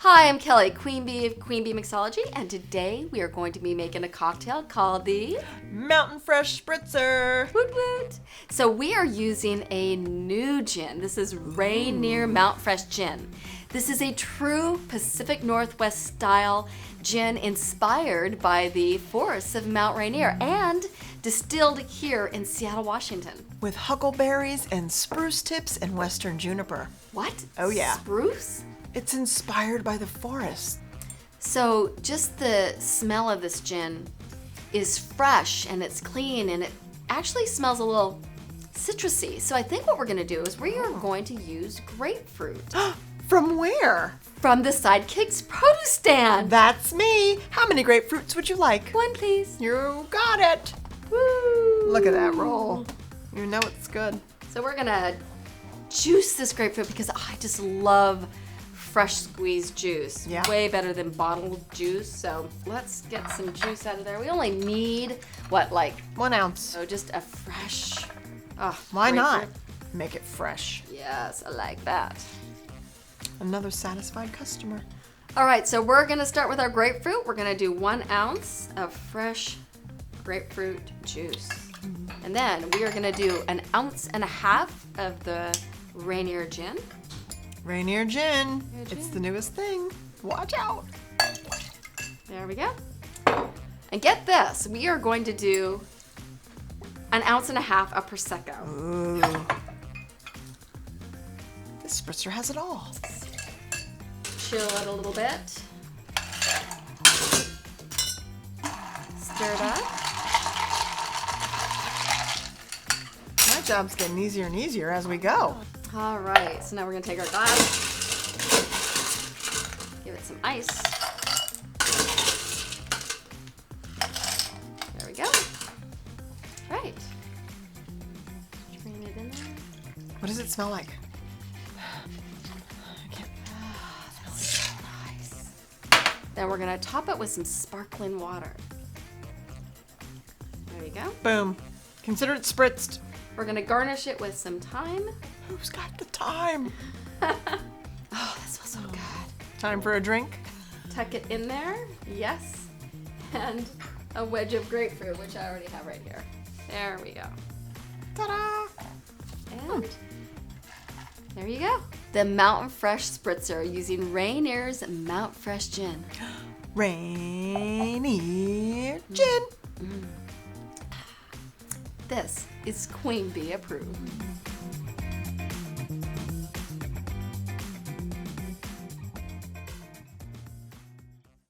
Hi, I'm Kelly, Queen Bee of Queen Bee Mixology, and today we are going to be making a cocktail called the Mountain Fresh Spritzer. Woot Woot. So we are using a new gin. This is Rainier Mountain Fresh Gin. This is a true Pacific Northwest style gin inspired by the forests of Mount Rainier and distilled here in Seattle, Washington. With huckleberries and spruce tips and western juniper. What? Oh, yeah. Spruce? It's inspired by the forest. So just the smell of this gin is fresh and it's clean and it actually smells a little citrusy. So I think what we're going to do is we are going to use grapefruit. From where? From the Sidekicks produce stand. That's me. How many grapefruits would you like? One, please. You got it. Woo! Look at that roll. You know it's good. So we're going to juice this grapefruit because I just love fresh squeezed juice. Yeah. Way better than bottled juice. So let's get some juice out of there. We only need, what, like 1 ounce. So just a fresh. Why not? grapefruit. Make it fresh. Yes, I like that. Another satisfied customer. All right, so we're gonna start with our grapefruit. We're gonna do 1 ounce of fresh grapefruit juice. And then we are gonna do 1.5 ounces of the Rainier gin. Rainier gin. Rainier It's gin. the newest thing. Watch out. There we go. And get this, we are going to do 1.5 ounces of Prosecco. Ooh. This spritzer has it all. Chill it a little bit. Stir it up. My job's getting easier and easier as we go. All right, so now we're gonna take our glass, give it some ice. There we go. Right. Drain it in there. What does it smell like? Nice. Then we're gonna top it with some sparkling water. There we go. Boom. Consider it spritzed. We're gonna garnish it with some thyme. Who's got the time? Oh, that smells so good. Time for a drink? Tuck it in there, yes. And a wedge of grapefruit, which I already have right here. There we go. Ta-da! And there you go. The Mountain Fresh Spritzer using Rainier's Mount Fresh Gin. Rainier gin. This is Queen Bee approved.